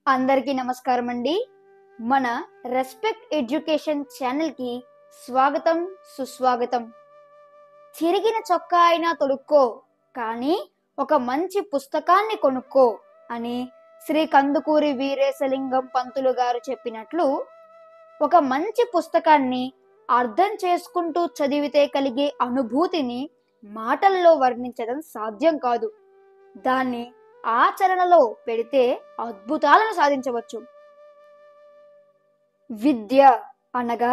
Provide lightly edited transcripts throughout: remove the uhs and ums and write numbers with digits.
అందరికీ నమస్కారం అండి. మన రెస్పెక్ట్ ఎడ్యుకేషన్ ఛానల్కి స్వాగతం, సుస్వాగతం. చిరిగిన చొక్కా అయినా తొడుక్కో, కానీ ఒక మంచి పుస్తకాన్ని కొనుక్కో అని శ్రీ కందుకూరి వీరేశలింగం పంతులు గారు చెప్పినట్లు, ఒక మంచి పుస్తకాన్ని అర్థం చేసుకుంటూ చదివితే కలిగే అనుభూతిని మాటల్లో వర్ణించడం సాధ్యం కాదు. దాన్ని ఆచరణలో పెడితే అద్భుతాలను సాధించవచ్చు. విద్య అనగా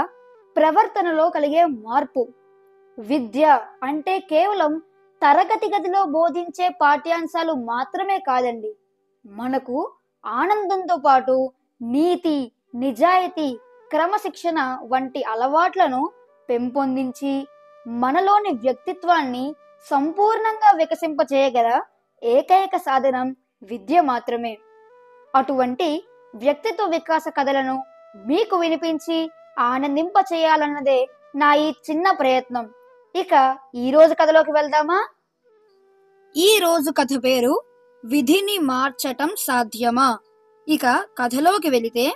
ప్రవర్తనలో కలిగే మార్పు. విద్య అంటే కేవలం తరగతి గదిలో బోధించే పాఠ్యాంశాలు మాత్రమే కాదండి. మనకు ఆనందంతో పాటు నీతి, నిజాయితీ, క్రమశిక్షణ వంటి అలవాట్లను పెంపొందించి మనలోని వ్యక్తిత్వాన్ని సంపూర్ణంగా వికసింపచేయగల ఏకైక సాధనం విద్య మాత్రమే. అటువంటి వ్యక్తిత్వ వికాస కథలను మీకు వినిపించి ఆనందింప చేయాలన్నదే నా ఈ చిన్న ప్రయత్నం. ఇక ఈ రోజు కథలోకి వెళ్దామా? ఈ రోజు కథ పేరు విధిని మార్చటం సాధ్యమా. ఇక కథలోకి వెళితే,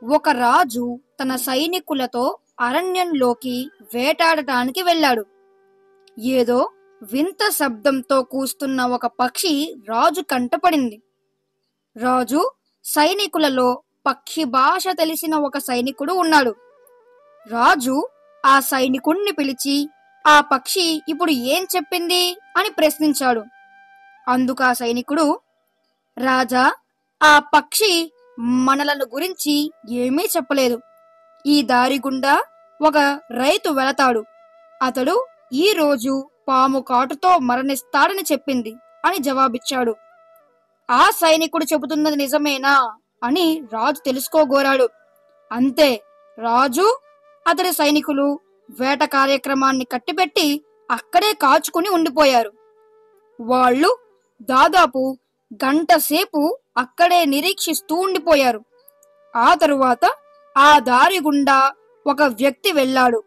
ఒక రాజు తన సైనికులతో అరణ్యంలోకి వేటాడటానికి వెళ్ళాడు. ఏదో వింత శబ్దంతో కూస్తున్న ఒక పక్షి రాజు కంటపడింది. రాజు సైనికులలో పక్షి భాష తెలిసిన ఒక సైనికుడు ఉన్నాడు. రాజు ఆ సైనికుణ్ణి పిలిచి ఆ పక్షి ఇప్పుడు ఏం చెప్పింది అని ప్రశ్నించాడు. అందుకు ఆ సైనికుడు, రాజా, ఆ పక్షి మనలను గురించి ఏమీ చెప్పలేదు. ఈ దారి గుండా ఒక రైతు వెళతాడు. అతడు ఈ రోజు పాము కాటుతో మరణిస్తాడని చెప్పింది అని జవాబిచ్చాడు. ఆ సైనికుడు చెబుతున్నది నిజమేనా అని రాజు తెలుసుకోగోరాడు. అంతే, రాజు అతడి సైనికులు వేట కార్యక్రమాన్ని కట్టిపెట్టి అక్కడే కాచుకుని ఉండిపోయారు. వాళ్ళు దాదాపు గంట సేపు అక్కడే నిరీక్షిస్తూ ఉండిపోయారు. ఆ తరువాత ఆ దారి గుండా ఒక వ్యక్తి వెళ్ళాడు.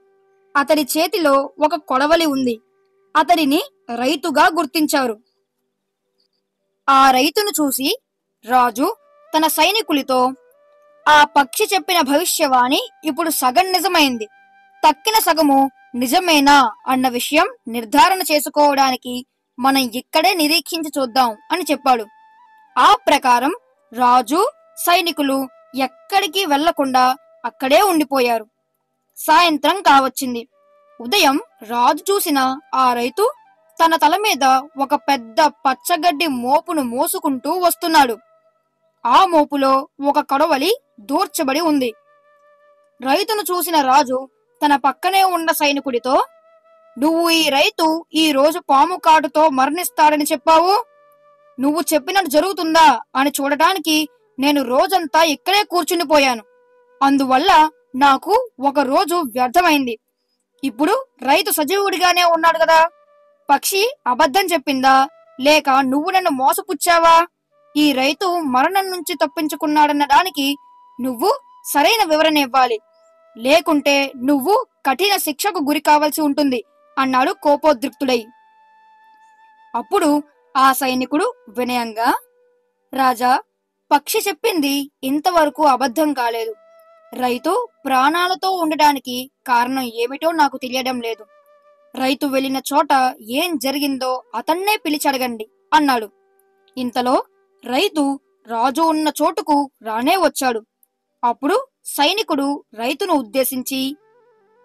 అతడి చేతిలో ఒక కొడవలి ఉంది. అతడిని రైతుగా గుర్తించారు. ఆ రైతును చూసి రాజు తన సైనికులతో, ఆ పక్షి చెప్పిన భవిష్యవాణి ఇప్పుడు సగం నిజమైంది. తక్కిన సగము నిజమేనా అన్న విషయం నిర్ధారణ చేసుకోవడానికి మనం ఇక్కడే నిరీక్షించి చూద్దాం అని చెప్పాడు. ఆ ప్రకారం రాజు సైనికులు ఎక్కడికి వెళ్లకుండా అక్కడే ఉండిపోయారు. సాయంత్రం కావచ్చింది. ఉదయం రాజు చూసిన ఆ రైతు తన తల మీద ఒక పెద్ద పచ్చగడ్డి మోపును మోసుకుంటూ వస్తున్నాడు. ఆ మోపులో ఒక కొడవలి దూర్చబడి ఉంది. రైతును చూసిన రాజు తన పక్కనే ఉన్న సైనికుడితో, నువ్వు ఈ రైతు ఈ రోజు పాము కాటుతో మరణిస్తాడని చెప్పావు. నువ్వు చెప్పినట్టు జరుగుతుందా అని చూడటానికి నేను రోజంతా ఇక్కడే కూర్చునిపోయాను. అందువల్ల నాకు ఒక రోజు వ్యర్థమైంది. ఇప్పుడు రైతు సజీవుడిగానే ఉన్నాడు కదా. పక్షి అబద్ధం చెప్పిందా, లేక నువ్వు నన్ను మోసపుచ్చావా? ఈ రైతు మరణం నుంచి తప్పించుకున్నాడన్నదానికి నువ్వు సరైన వివరణ ఇవ్వాలి, లేకుంటే నువ్వు కఠిన శిక్షకు గురి కావాల్సి ఉంటుంది అన్నాడు కోపోద్రిక్తుడై. అప్పుడు ఆ సైనికుడు వినయంగా, రాజా, పక్షి చెప్పింది ఇంతవరకు అబద్ధం కాలేదు. రైతు ప్రాణాలతో ఉండడానికి కారణం ఏమిటో నాకు తెలియడం లేదు. రైతు వెళ్లిన చోట ఏం జరిగిందో అతన్నే పిలిచడగండి అన్నాడు. ఇంతలో రైతు రాజు ఉన్న చోటుకు రానే వచ్చాడు. అప్పుడు సైనికుడు రైతును ఉద్దేశించి,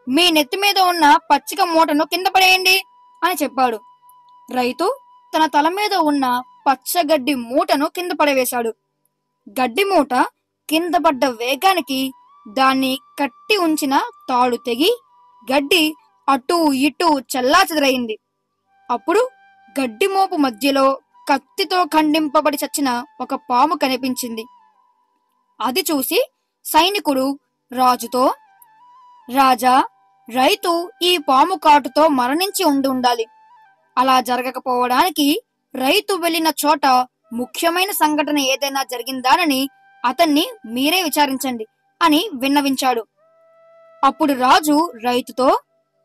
మీ నెత్తి మీద ఉన్న పచ్చిక మూటను కింద పడేయండి అని చెప్పాడు. రైతు తన తల మీద ఉన్న పచ్చగడ్డి మూటను కింద పడవేశాడు. గడ్డి మూట కింద పడ్డ వేగానికి దాన్ని కట్టి ఉంచిన తాడు తెగి గడ్డి అటూ ఇటూ చెల్లాచెదరైంది. అప్పుడు గడ్డి మోపు మధ్యలో కత్తితో ఖండింపబడి చచ్చిన ఒక పాము కనిపించింది. అది చూసి సైనికుడు రాజుతో, రాజా, రైతు ఈ పాము కాటుతో మరణించి ఉండాలి. అలా జరగకపోవడానికి రైతు వెళ్లిన చోట ముఖ్యమైన సంఘటన ఏదైనా జరిగిందానని అతన్ని మీరే విచారించండి అని విన్నవించాడు. అప్పుడు రాజు రైతుతో,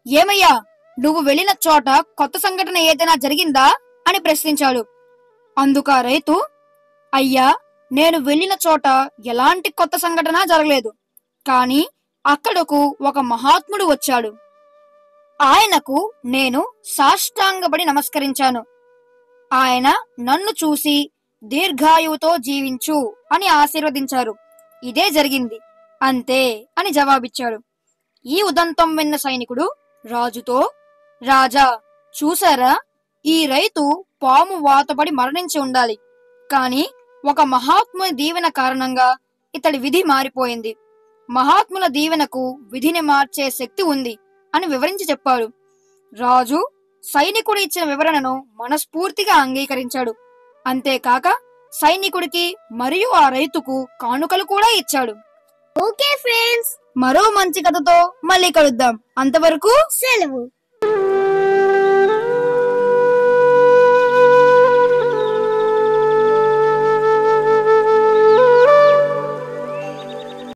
ఏమయ్యా, నువ్వు వెళ్లిన చోట కొత్త సంఘటన ఏదైనా జరిగిందా అని ప్రశ్నించాడు. అందుకు రైతు, అయ్యా, నేను వెళ్ళిన చోట ఎలాంటి కొత్త సంఘటన జరగలేదు. కానీ అక్కడకు ఒక మహాత్ముడు వచ్చాడు. ఆయనకు నేను సాష్టాంగపడి నమస్కరించాను. ఆయన నన్ను చూసి దీర్ఘాయువుతో జీవించు అని ఆశీర్వదించారు. ఇదే జరిగింది అంతే అని జవాబిచ్చాడు. ఈ ఉదంతం విన్న సైనికుడు రాజుతో, రాజా, చూసారా, ఈ రైతు పాము వాతపడి మరణించి ఉండాలి. కాని ఒక మహాత్ముని దీవెన కారణంగా ఇతడి విధి మారిపోయింది. మహాత్ముల దీవెనకు విధిని మార్చే శక్తి ఉంది అని వివరించి చెప్పాడు. రాజు సైనికుడు ఇచ్చిన వివరణను మనస్ఫూర్తిగా అంగీకరించాడు. అంతేకాక సైనికుడికి మరియు ఆ రైతుకు కానుకలు కూడా ఇచ్చాడు. ఓకే ఫ్రెండ్స్, మరో మంచి కథతో మళ్ళీ కలుద్దాం. అంతవరకు సెలవు.